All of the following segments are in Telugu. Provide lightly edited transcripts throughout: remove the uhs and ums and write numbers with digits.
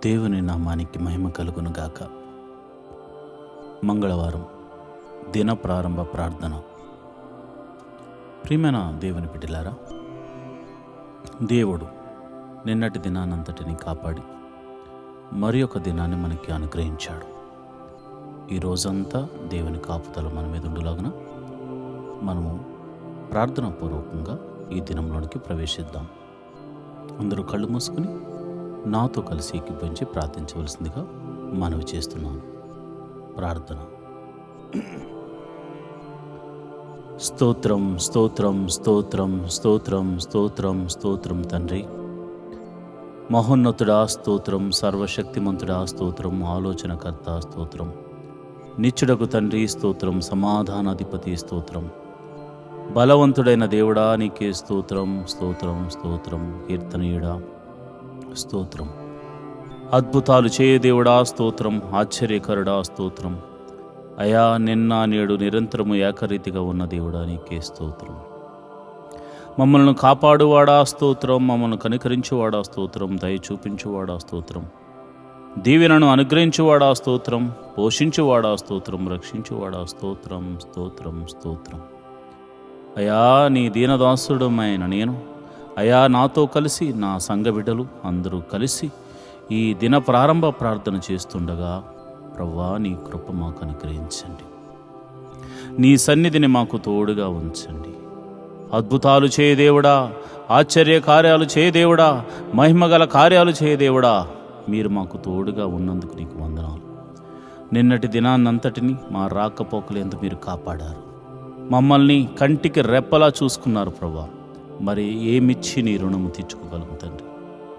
దేవుని నామానికి మహిమ కలుగును గాక. మంగళవారం దిన ప్రారంభ ప్రార్థన. ప్రియమైన దేవుని బిడ్డలారా, దేవుడు నిన్నటి దినానంతటిని కాపాడి మరి ఒక దినాన్ని మనకి అనుగ్రహించాడు. ఈ రోజంతా దేవుని కాపుదల మన మీద ఉండులాగున మనము ప్రార్థనా పూర్వకంగా ఈ దినంలోనికి ప్రవేశిద్దాం. అందరూ కళ్ళు మూసుకుని నాతో కలిసి ఏకీభవించి ప్రార్థించవలసిందిగా మనవి చేస్తున్నాను. ప్రార్థన. స్తోత్రం స్తోత్రం స్తోత్రం స్తోత్రం స్తోత్రం స్తోత్రం తండ్రి, మహోన్నతుడా స్తోత్రం, సర్వశక్తిమంతుడా స్తోత్రం, ఆలోచనకర్త స్తోత్రం, నిత్యుడకు తండ్రి స్తోత్రం, సమాధానాధిపతి స్తోత్రం, బలవంతుడైన దేవుడా నీకే స్తోత్రం స్తోత్రం స్తోత్రం, కీర్తనీయుడా స్తోత్రం, అద్భుతాలు చేయ దేవుడా స్తోత్రం, ఆశ్చర్యకరుడా స్తోత్రం, అయా నిన్న నేడు నిరంతరము ఏకరీతిగా ఉన్న దేవుడా నీకే స్తోత్రం, మమ్మల్ని కాపాడువాడా స్తోత్రం, మమ్మల్ని కనికరించువాడా స్తోత్రం, దయ చూపించువాడా స్తోత్రం, దీవెనను అనుగ్రహించువాడా స్తోత్రం, పోషించువాడా స్తోత్రం, రక్షించువాడా స్తోత్రం స్తోత్రం స్తోత్రం. అయా నీ దీనదాసుడమైన నేను, అయా నాతో కలిసి నా సంఘ బిడ్డలు అందరూ కలిసి ఈ దిన ప్రారంభ ప్రార్థన చేస్తుండగా ప్రభువా నీ కృప మాకు అనుగ్రహించండి, నీ సన్నిధిని మాకు తోడుగా ఉంచండి. అద్భుతాలు చేయదేవుడా, ఆశ్చర్య కార్యాలు చేయదేవుడా, మహిమగల కార్యాలు చేయదేవుడా, మీరు మాకు తోడుగా ఉన్నందుకు నీకు వందనాలు. నిన్నటి దినాన్నంతటిని మా రాకపోకలేందుకు మీరు కాపాడారు, మమ్మల్ని కంటికి రెప్పలా చూసుకున్నారు ప్రభువా. మరి ఏమిచ్చి నీ రుణము తీర్చుకోగలము తండ్రి?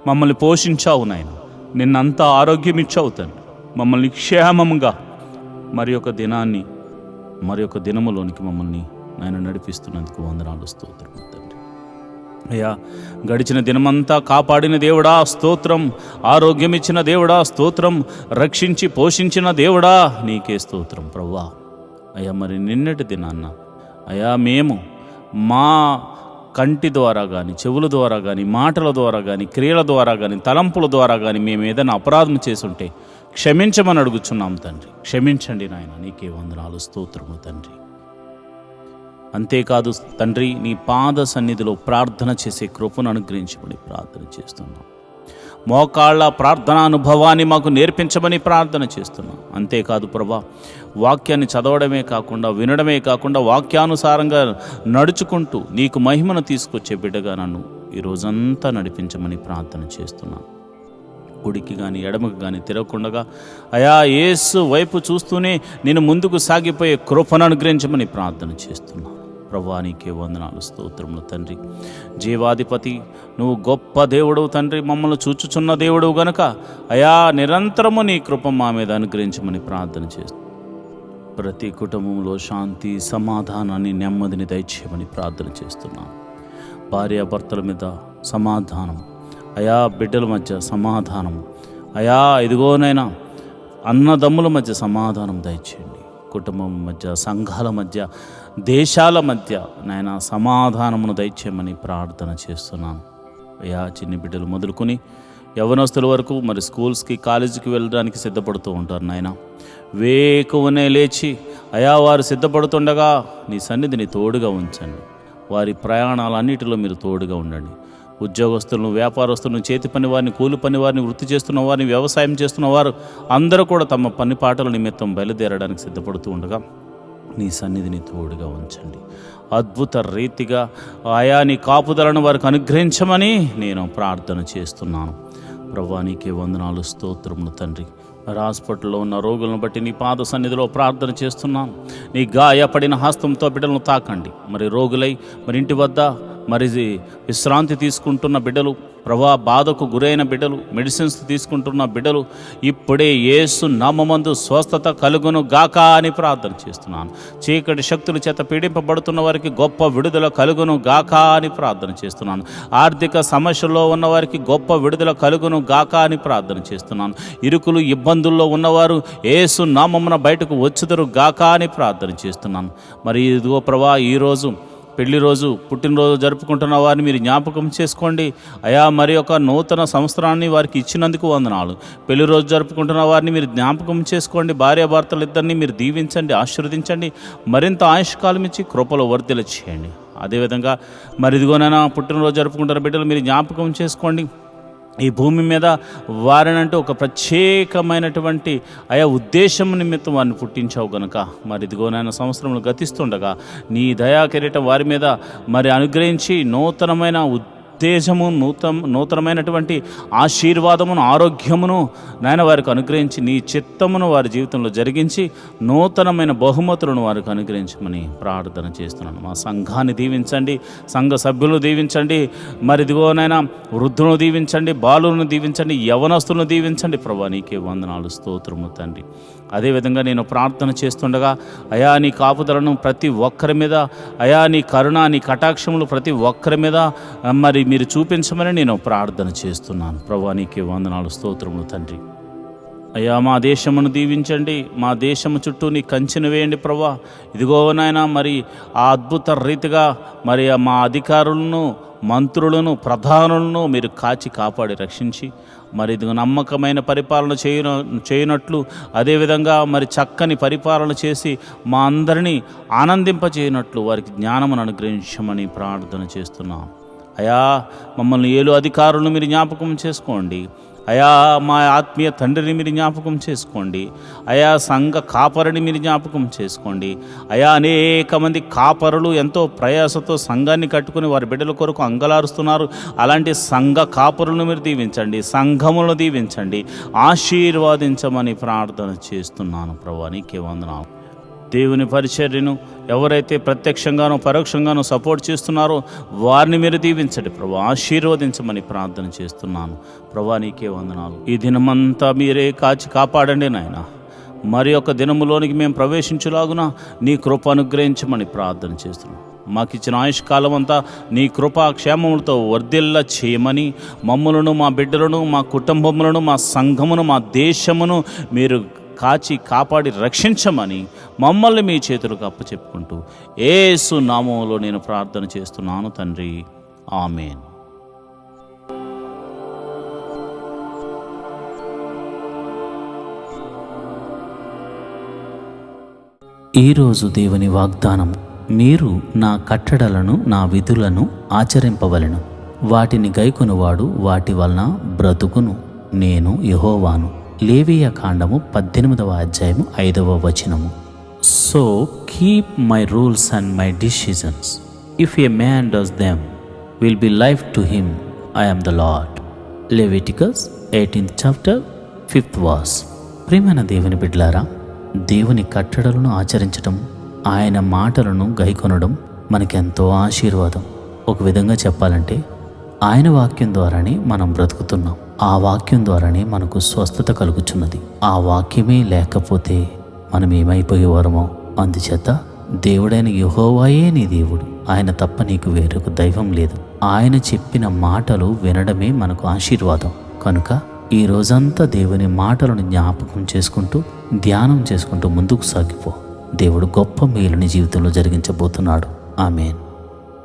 మమ్మల్ని పోషించావు నాయన, నిన్నంతా ఆరోగ్యం ఇచ్చావు తండ్రి, మమ్మల్ని క్షేమంగా మరి ఒక దినాన్ని మరి ఒక దినములోనికి మమ్మల్ని నాయన నడిపిస్తున్నందుకు వందనాలు స్తోత్రం తండ్రి. అయ్యా గడిచిన దినమంతా కాపాడిన దేవుడా స్తోత్రం, ఆరోగ్యం ఇచ్చిన దేవుడా స్తోత్రం, రక్షించి పోషించిన దేవుడా నీకే స్తోత్రం ప్రభువా. అయ్యా మరి నిన్నటి దినాన్న అయా మేము మా కంటి ద్వారా కానీ, చెవుల ద్వారా కానీ, మాటల ద్వారా కానీ, క్రియల ద్వారా కానీ, తలంపుల ద్వారా కానీ మేము ఏదైనా అపరాధం చేసుంటే క్షమించమని అడుగుచున్నాం తండ్రి. క్షమించండి నాయన, నీకే వందనాలు స్తోత్రము తండ్రి. అంతేకాదు తండ్రి, నీ పాద సన్నిధిలో ప్రార్థన చేసే కృపను అనుగ్రహించమని ప్రార్థన చేస్తున్నాం. మోకాళ్ళ ప్రార్థనా అనుభవాన్ని మాకు నేర్పించమని ప్రార్థన చేస్తున్నాం. అంతేకాదు ప్రభా, వాక్యాన్ని చదవడమే కాకుండా, వినడమే కాకుండా, వాక్యానుసారంగా నడుచుకుంటూ నీకు మహిమను తీసుకొచ్చే బిడ్డగా నన్ను ఈ రోజంతా నడిపించమని ప్రార్థన చేస్తున్నాను. కుడికి కానీ ఎడమకు కానీ తిరగకుండా అయా యేసు వైపు చూస్తూనే నేను ముందుకు సాగిపోయే కృపను అనుగ్రహించమని ప్రార్థన చేస్తున్నాను. ప్రభువా నీకే వందనాలు స్తోత్రములు తండ్రి. జీవాధిపతి నువ్వు గొప్ప దేవుడు తండ్రి, మమ్మల్ని చూచుచున్న దేవుడు గనుక అయా నిరంతరము నీ కృప మా మీద అనుగ్రహించమని ప్రార్థన చేస్తూ ప్రతి కుటుంబంలో శాంతి, సమాధానాన్ని, నెమ్మదిని దయచేయమని ప్రార్థన చేస్తున్నాను. భార్యాభర్తల మీద సమాధానం, అయా బిడ్డల మధ్య సమాధానం, అయా ఇదిగోనైనా అన్నదమ్ముల మధ్య సమాధానం దయచేయండి. కుటుంబం మధ్య, సంఘాల మధ్య, దేశాల మధ్య నాయన సమాధానమును దయచేయమని ప్రార్థన చేస్తున్నాను. అయా చిన్ని బిడ్డలు మొదలుకొని యవనస్తుల వరకు మరి స్కూల్స్కి, కాలేజీకి వెళ్ళడానికి సిద్ధపడుతూ ఉంటారు నాయన. వేకువనే లేచి అయా వారు సిద్ధపడుతుండగా నీ సన్నిధిని తోడుగా ఉంచండి. వారి ప్రయాణాలన్నిటిలో మీరు తోడుగా ఉండండి. ఉద్యోగస్తులను, వ్యాపారస్తులను, చేతి పని వారిని, కూలి పని వారిని, వృత్తి చేస్తున్న వారిని, వ్యవసాయం చేస్తున్న వారు అందరూ కూడా తమ పని పాటల నిమిత్తం బయలుదేరడానికి సిద్ధపడుతూ ఉండగా నీ సన్నిధిని తోడుగా ఉంచండి. అద్భుత రీతిగా ఆయా నీ కాపుదలను వారికి అనుగ్రహించమని నేను ప్రార్థన చేస్తున్నాను. ప్రభువా నీకే వందనాలు స్తోత్రములు తండ్రి. మరి హాస్పిటల్లో ఉన్న రోగులను బట్టి నీ పాద సన్నిధిలో ప్రార్థన చేస్తున్నాను. నీ గాయపడిన హస్తంతో బిడ్డలను తాకండి. మరి రోగులై మరి ఇంటి వద్ద మరి విశ్రాంతి తీసుకుంటున్న బిడ్డలు, ప్రభా బాధకు గురైన బిడ్డలు, మెడిసిన్స్ తీసుకుంటున్న బిడ్డలు ఇప్పుడే యేసు నామమందు స్వస్థత కలుగును గాక అని ప్రార్థన చేస్తున్నాను. చీకటి శక్తుల చేత పీడింపబడుతున్న వారికి గొప్ప విడుదల కలుగును గాక అని ప్రార్థన చేస్తున్నాను. ఆర్థిక సమస్యల్లో ఉన్న వారికి గొప్ప విడుదల కలుగును గాక అని ప్రార్థన చేస్తున్నాను. ఇరుకులు ఇబ్బందుల్లో ఉన్నవారు యేసు నామమున బయటకు వచ్చుదురు గాక అని ప్రార్థన చేస్తున్నాను. మరి ఇదిగో ప్రభా ఈరోజు పెళ్లి రోజు పుట్టినరోజు జరుపుకుంటున్న వారిని మీరు జ్ఞాపకం చేసుకోండి అయా. మరి ఒక నూతన సంవత్సరాన్ని వారికి ఇచ్చినందుకు వందనాలు. పెళ్లి రోజు జరుపుకుంటున్న వారిని మీరు జ్ఞాపకం చేసుకోండి. భార్యాభర్తలు ఇద్దరిని మీరు దీవించండి, ఆశీర్వదించండి, మరింత ఆయుష్కాలం ఇచ్చి కృపలో వర్ధిల్ల చేయండి. అదేవిధంగా మరి ఇదిగోనైనా పుట్టినరోజు జరుపుకుంటున్న బిడ్డలు మీరు జ్ఞాపకం చేసుకోండి. ఈ భూమి మీద వారినంటూ ఒక ప్రత్యేకమైనటువంటి ఆయా ఉద్దేశం నిమిత్తం వారిని పుట్టించావు గనుక మరి ఇదిగోనైనా సంవత్సరములు గతిస్తుండగా నీ దయా కిరీటం వారి మీద మరి అనుగ్రహించి నూతనమైన ఉద్దేశము, నూతనమైనటువంటి ఆశీర్వాదమును, ఆరోగ్యమును నాయన వారికి అనుగ్రహించి నీ చిత్తమును వారి జీవితంలో జరిగించి నూతనమైన బహుమతులను వారికి అనుగ్రహించమని ప్రార్థన చేస్తున్నాను. మా సంఘాన్ని దీవించండి, సంఘ సభ్యులను దీవించండి, మరి ఇదిగోనైనా వృద్ధులను దీవించండి, బాలులను దీవించండి, యవనస్తులను దీవించండి. ప్రభా నీకే వందనాలు, స్తోత్రము తండ్రి. అదేవిధంగా నేను ప్రార్థన చేస్తుండగా అయా నీ కాపుదలను ప్రతి ఒక్కరి మీద, అయా నీ కరుణ, నీ కటాక్షములు ప్రతి ఒక్కరి మీద మరి మీరు చూపించమని నేను ప్రార్థన చేస్తున్నాను. ప్రభా నీకే వందనాలు, స్తోత్రములు తండ్రి. అయ్యా మా దేశమును దీవించండి, మా దేశము చుట్టూ నీ కంచెను వేయండి ప్రభా. ఇదిగో నాయన మరి ఆ అద్భుత రీతిగా మరి మా అధికారులను, మంత్రులను, ప్రధానులను మీరు కాచి కాపాడి రక్షించి మరి ఇదిగో నమ్మకమైన పరిపాలన చేయనట్లు, అదేవిధంగా మరి చక్కని పరిపాలన చేసి మా అందరినీ ఆనందింపచేయనట్లు వారికి జ్ఞానమును అనుగ్రహించమని ప్రార్థన చేస్తున్నాం. అయా మమ్మల్ని ఏలు అధికారులను మీరు జ్ఞాపకం చేసుకోండి. అయా మా ఆత్మీయ తండ్రిని మీరు జ్ఞాపకం చేసుకోండి. అయా సంఘ కాపరిని మీరు జ్ఞాపకం చేసుకోండి. అయా అనేక మంది కాపరులు ఎంతో ప్రయాసతో సంఘాన్ని కట్టుకుని వారి బిడ్డల కొరకు అంగలారుస్తున్నారు. అలాంటి సంఘ కాపరులను మీరు దీవించండి, సంఘములను దీవించండి, ఆశీర్వాదించమని ప్రార్థన చేస్తున్నాను. ప్రభువా నీకే వందనాలు. దేవుని పరిచర్యను ఎవరైతే ప్రత్యక్షంగానో పరోక్షంగానో సపోర్ట్ చేస్తున్నారో వారిని మీరు దీవించండి ప్రభు, ఆశీర్వదించమని ప్రార్థన చేస్తున్నాను. ప్రభా నీకే వందనాలు. ఈ దినమంతా మీరే కాచి కాపాడండి నాయన. మరి ఒక దినములోనికి మేము ప్రవేశించులాగున నీ కృప అనుగ్రహించమని ప్రార్థన చేస్తున్నాం. మాకిచ్చిన ఆయుష్కాలం అంతా నీ కృపా క్షేమములతో వర్ధిల్ల చేయమని మమ్మలను, మా బిడ్డలను, మా కుటుంబములను, మా సంఘమును, మా దేశమును మీరు కాచి కాపాడి రక్షించమని మమ్మల్ని మీ చేతులకు అప్పచెప్పుకుంటూ యేసు నామములో నేను ప్రార్థన చేస్తున్నాను తండ్రి, ఆమేన్. ఈరోజు దేవుని వాగ్దానం: మీరు నా కట్టడలను, నా విధులను ఆచరింపవలెను, వాటిని గైకొనువాడు వాటి వలన బ్రతుకును, నేను యెహోవాను. లేవియ కాండము 18వ అధ్యాయము 5వ వచనము. So keep my rules and my decisions. If A man does them, will be life to him. I am the lord. Leviticus 18th chapter 5th verse. ప్రియమైన దేవుని బిడ్డలారా, దేవుని కట్టడలను ఆచరించడం, ఆయన మాటలను గైకొనడం మనకెంతో ఆశీర్వాదం. ఒక విధంగా చెప్పాలంటే ఆయన వాక్యం ద్వారానే మనం బ్రతుకుతున్నాం. ఆ వాక్యం ద్వారానే మనకు స్వస్థత కలుగుచున్నది. ఆ వాక్యమే లేకపోతే మనం ఏమైపోయేవారమో. అందుచేత దేవుడైన యెహోవాయే నీ దేవుడు, ఆయన తప్ప నీకు వేరొక దైవం లేదు. ఆయన చెప్పిన మాటలు వినడమే మనకు ఆశీర్వాదం. కనుక ఈ రోజంతా దేవుని మాటలను జ్ఞాపకం చేసుకుంటూ, ధ్యానం చేసుకుంటూ ముందుకు సాగిపో. దేవుడు గొప్ప మేలుని జీవితంలో జరిగించబోతున్నాడు. ఆమేన్.